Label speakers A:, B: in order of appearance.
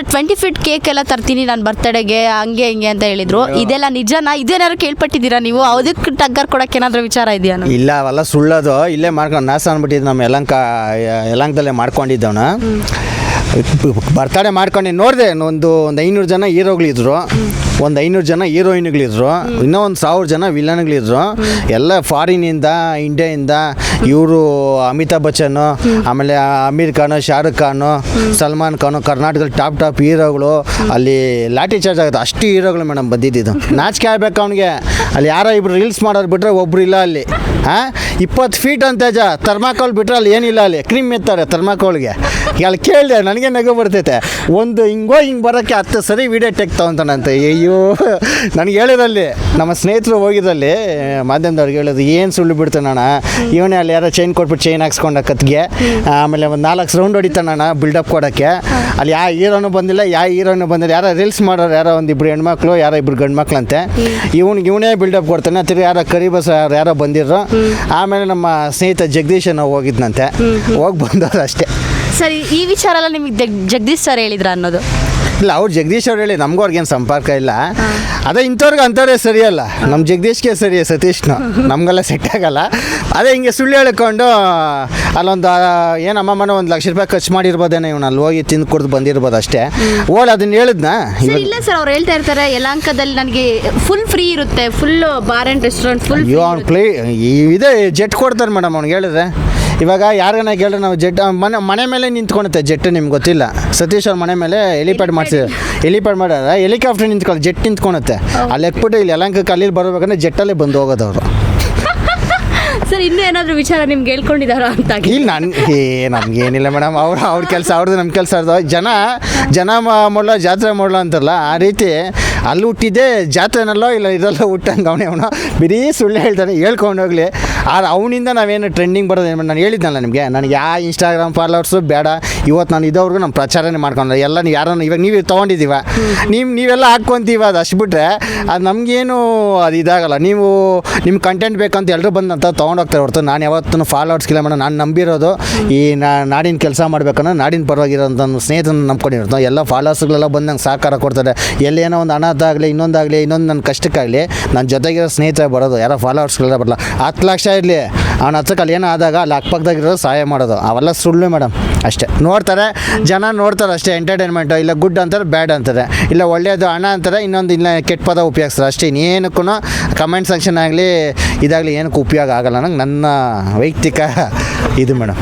A: 20 feet cake ಎಲ್ಲ ತರ್ತೀನಿ ನಾನು ಬರ್ತಡೆಗೆ ಹಂಗೆ ಹಿಂಗೆ ಅಂತ ಹೇಳಿದ್ರು. ಇದೆಲ್ಲ ನಿಜನಾ? ಇದೇನಾದ್ರು ಕೇಳ್ಪಟ್ಟಿದ್ದೀರಾ ನೀವು? ಅದಕ್ಕೆ ಟಗ್ಗರ್ ಕೊಡಕ್ಕೆ ಏನಾದರೂ ವಿಚಾರ ಇದೆಯಾ?
B: ಇಲ್ಲ, ಅವೆಲ್ಲ ಸುಳ್ಳೋದು. ಇಲ್ಲೇ ಮಾಡ್ಕೊಂಡು ನಾಶ ಅಂದ್ಬಿಟ್ಟಿದ್ದು. ನಮ್ಮ ಯಲಂಕದಲ್ಲೇ ಮಾಡ್ಕೊಂಡಿದ್ದವನ ಬರ್ತಡೇ ಮಾಡ್ಕೊಂಡು ನೋಡಿದೆ. ಒಂದು 500 ಜನ ಹೀರೋಗಳಿದ್ರು, ಒಂದು 500 ಜನ ಹೀರೋಯಿನ್ಗಳಿದ್ರು, ಇನ್ನೂ ಒಂದು 1000 ಜನ ವಿಲನ್ಗಳಿದ್ರು. ಎಲ್ಲ ಫಾರಿನಿಂದ, ಇಂಡಿಯಾಯಿಂದ. ಇವರು ಅಮಿತಾಬ್ ಬಚ್ಚನ್, ಆಮೇಲೆ ಅಮೀರ್ ಖಾನ್, ಶಾರುಖ್ ಖಾನ್, ಸಲ್ಮಾನ್ ಖಾನ್, ಕರ್ನಾಟಕದಲ್ಲಿ ಟಾಪ್ ಹೀರೋಗಳು. ಅಲ್ಲಿ ಲಾಠಿ ಚಾರ್ಜ್ ಆಗುತ್ತೆ, ಅಷ್ಟು ಹೀರೋಗಳು ಮೇಡಮ್ ಬಂದಿದ್ದು. ನಾಚಿಕೆ ಆಗ್ಬೇಕು ಅವನಿಗೆ. ಅಲ್ಲಿ ಯಾರೋ ಇಬ್ರು ರೀಲ್ಸ್ ಮಾಡೋರು ಬಿಟ್ಟರೆ ಒಬ್ರು ಇಲ್ಲ ಅಲ್ಲಿ. 20 ಫೀಟ್ ಅಂತ ಥರ್ಮಾಕೋಲ್ ಬಿಟ್ಟರೆ ಅಲ್ಲಿ ಏನಿಲ್ಲ. ಅಲ್ಲಿ ಕ್ರೀಮ್ ಎತ್ತಾರೆ ಥರ್ಮಾಕೋಲ್ಗೆ. ಅಲ್ಲಿ ಕೇಳಿದೆ, ನನಗೆ ನಗು ಬರ್ತೈತೆ. ಒಂದು ಹಿಂಗೆ ಬರೋಕ್ಕೆ 10 ಸರಿ ವೀಡಿಯೋ ಟೆಕ್ ತೊಗೊತಾನಂತೆ. ಅಯ್ಯೋ, ನನಗೆ ಹೇಳಿರಲ್ಲಿ ನಮ್ಮ ಸ್ನೇಹಿತರು ಹೋಗಿದ್ರಲ್ಲಿ ಮಾಧ್ಯಮದವ್ರಿಗೆ ಹೇಳೋದು, ಏನು ಸುಳ್ಳು ಬಿಡ್ತಾನಣ್ಣ ಇವನೇ. ಅಲ್ಲಿ ಯಾರೋ ಚೈನ್ ಕೊಟ್ಬಿಟ್ಟು ಚೈನ್ ಹಾಕ್ಸ್ಕೊಂಡ ಕತ್ಗೆ. ಆಮೇಲೆ ಒಂದು 4 ರೌಂಡ್ ಹೊಡಿತಾನಣ್ಣ ಬಿಲ್ಡಪ್ ಕೊಡೋಕ್ಕೆ. ಅಲ್ಲಿ ಯಾವ ಹೀರೋನು ಬಂದಿಲ್ಲ, ಯಾರೋ ರೀಲ್ಸ್ ಮಾಡೋರು, ಯಾರೋ ಒಂದಿಬ್ರು ಹೆಣ್ಮಕ್ಳು, ಯಾರೋ ಇಬ್ರು ಗಂಡು ಮಕ್ಳಂತೆ. ಇವನೇ ಬಿಲ್ಡಪ್ ಕೊಡ್ತಾನೆ. ತಿರ್ಗಿ ಯಾರೋ ಕರಿಬಸ್ ಯಾರೋ ಬಂದಿದ್ರು. ಆಮೇಲೆ ನಮ್ಮ ಸ್ನೇಹಿತ ಜಗದೀಶ್ ನಾವು ಹೋಗಿದ್ನಂತೆ. ಹೋಗಿ ಬಂದವರು ಅಷ್ಟೇ.
A: ಸರಿ, ಈ ವಿಚಾರ ಎಲ್ಲ ನಿಮಗೆ ಜಗದೀಶ್ ಸರ್ ಹೇಳಿದ್ರ ಅನ್ನೋದು?
B: ಇಲ್ಲ, ಅವ್ರು ಜಗದೀಶ್ ಅವ್ರು ಹೇಳಿ, ನಮಗೂ ಅವ್ರಿಗೇನು ಸಂಪರ್ಕ ಇಲ್ಲ. ಅದೇ ಇಂಥವ್ರಿಗೆ ಅಂಥವ್ರೆ ಸರಿಯಲ್ಲ. ನಮ್ಮ ಜಗದೀಶ್ಗೆ ಸರಿ, ಸತೀಶ್ನು ನಮಗೆಲ್ಲ ಸೆಟ್ ಆಗಲ್ಲ. ಅದೇ ಹಿಂಗೆ ಸುಳ್ಳು ಹೇಳ್ಕೊಂಡು ಅಲ್ಲೊಂದು ಏನಮ್ಮನ 1 ಲಕ್ಷ ರೂಪಾಯಿ ಖರ್ಚು ಮಾಡಿರ್ಬೋದೇನೋ. ಇವನು ಅಲ್ಲಿ ಹೋಗಿ ತಿಂದು ಕುಡ್ದು ಬಂದಿರ್ಬೋದು ಅಷ್ಟೇ. ಅದನ್ನ ಹೇಳಿದ್ನಾ?
A: ಇಲ್ಲ ಸರ್, ಅವ್ರು ಹೇಳ್ತಾ ಇರ್ತಾರೆ ಯಲಹಂಕದಲ್ಲಿ ನನಗೆ ಫುಲ್ ಫ್ರೀ ಇರುತ್ತೆ, full bar and restaurant full.
B: ಇದೆ ಜೆಟ್ ಕೊಡ್ತಾರೆ ಮೇಡಮ್ ಅವ್ನಿಗೆ ಹೇಳಿದ್ರೆ. ಇವಾಗ ಯಾರಿಗಾನ ಕೇಳಿದ್ರೆ ನಾವು ಜೆಟ್ ಮನೆ ಮೇಲೆ ನಿಂತ್ಕೊಳುತ್ತೆ ಜೆಟ್. ನಿಮ್ಗೆ ಗೊತ್ತಿಲ್ಲ, ಸತೀಶ್ ಅವ್ರ ಮನೆ ಮೇಲೆ ಹೆಲಿಪ್ಯಾಡ್ ಮಾಡ್ಯಾರ. ಹೆಲಿಕಾಪ್ಟರ್ ನಿಂತ್ಕೊಳ್ಳಿ, ಜೆಟ್ ನಿಂತ್ಕೊಳುತ್ತೆ. ಅಲ್ಲಿ ಎಕ್ಬಿಟ್ಟು ಇಲ್ಲಿ ಯಲಹಂಕಕ್ಕೆ ಅಲ್ಲಿ ಬರಬೇಕಂದ್ರೆ ಜೆಟ್ಟಲ್ಲೇ ಬಂದು ಹೋಗೋದು ಅವರು.
A: ಸರ್, ಇನ್ನೂ ಏನಾದರೂ ವಿಚಾರ ನಿಮ್ಗೆ ಹೇಳ್ಕೊಂಡಿದ್ದಾರ ಅಂತ?
B: ಇಲ್ಲ, ನಮಗೇನಿಲ್ಲ ಮೇಡಮ್. ಅವ್ರ ಕೆಲಸ ಅವ್ರದ್ದು, ನಮ್ಮ ಕೆಲಸ ಅವ್ರದ್ದು. ಜನ ಮಾಡಲ ಜಾತ್ರೆ ಮಾಡಲ ಅಂತಾರಲ್ಲ, ಆ ರೀತಿ ಅಲ್ಲಿ ಹುಟ್ಟಿದ್ದೆ ಜಾತ್ರೆನಲ್ಲೋ ಇಲ್ಲ ಇದೆಲ್ಲ ಹುಟ್ಟಂಗೆ ಅವನು ಬರೀ ಸುಳ್ಳು ಹೇಳ್ತಾನೆ. ಹೇಳ್ಕೊಂಡು ಹೋಗಲಿ. ಆದ್ರೆ ಅವನಿಂದ ನಾವೇನು ಟ್ರೆಂಡಿಂಗ್ ಬರೋದು ಏನು? ನಾನು ಹೇಳಿದ್ನಲ್ಲ ನಿಮಗೆ, ನನಗೆ ಯಾವ ಇನ್ಸ್ಟಾಗ್ರಾಮ್ ಫಾಲೋವರ್ಸು ಬೇಡ. ಇವತ್ತು ನಾನು ಇದ್ದವ್ರಿಗೂ ನಮ್ಮ ಪ್ರಚಾರನೇ ಮಾಡ್ಕೊಂಡ್ರೆ ಎಲ್ಲ ಯಾರನ್ನು ಇವಾಗ ನೀವು ತೊಗೊಂಡಿದ್ದೀವ, ನೀವೆಲ್ಲ ಹಾಕ್ಕೊಂತೀವ, ಅದು ಅಷ್ಟು ಬಿಟ್ಟರೆ ಅದು ನಮಗೇನು ಅದು ಇದಾಗಲ್ಲ. ನಿಮ್ಮ ಕಂಟೆಂಟ್ ಬೇಕಂತ ಎಲ್ಲರೂ ಬಂದಂತ ತೊಗೊಂಡೋಗ್ತಾರೆ ಹೊರತು ನಾನು ಯಾವತ್ತೂ ಫಾಲೋವರ್ಸ್ಗಿಲ್ಲ ಮೇಡಮ್. ನಾನು ನಂಬಿರೋದು ಈ ನಾಡಿನ ಕೆಲಸ ಮಾಡ್ಬೇಕನ್ನೋ, ನಾಡಿನ ಪರವಾಗಿರೋಂಥ ಸ್ನೇಹಿತನ ನಂಬ್ಕೊಂಡಿರೋದು. ಎಲ್ಲ ಫಾಲೋವರ್ಸ್ಗಳೆಲ್ಲ ಬಂದು ನಂಗೆ ಸಹಕಾರ ಕೊಡ್ತಾರೆ. ಎಲ್ಲೇನೋ ಒಂದು ಹಣದಾಗಲಿ ಇನ್ನೊಂದಾಗಲಿ ನನ್ನ ಕಷ್ಟಕ್ಕಾಗಲಿ ನನ್ನ ಜೊತೆಗಿರೋ ಸ್ನೇಹಿತರೆ ಬರೋದು. ಯಾರೋ ಫಾಲೋವರ್ಸ್ಗಳೆಲ್ಲ ಬರಲ್ಲ. 10 ಲಕ್ಷ ಇರಲಿ, ಅವ್ನ ಹತ್ರಕ್ಕೆ ಅಲ್ಲಿ ಏನೋ ಆದಾಗ ಅಲ್ಲಿ ಅಕ್ಕಪಕ್ಕದಾಗಿರೋದು ಸಹಾಯ ಮಾಡೋದು. ಅವೆಲ್ಲ ಸುಳ್ಳು ಮೇಡಮ್ ಅಷ್ಟೇ. ಜನ ನೋಡ್ತಾರೆ ಅಷ್ಟೇ. ಎಂಟರ್ಟೈನ್ಮೆಂಟು ಇಲ್ಲ ಗುಡ್ ಅಂತಾರೆ, ಬ್ಯಾಡ್ ಅಂತಾರೆ, ಇಲ್ಲ ಒಳ್ಳೆಯದು ಹಣ ಅಂತಾರೆ, ಇನ್ನೊಂದು ಇಲ್ಲ ಕೆಟ್ಟ ಪದ ಉಪಯೋಗಿಸ್ತಾರೆ ಅಷ್ಟೇ. ಇನ್ನೇನಕ್ಕೂ ಕಮೆಂಟ್ ಸೆಕ್ಷನ್ ಆಗಲಿ ಇದಾಗಲಿ ಏನಕ್ಕೂ ಉಪಯೋಗ ಆಗಲ್ಲ. ನಂಗೆ ನನ್ನ ವೈಯಕ್ತಿಕ ಇದು ಮೇಡಮ್.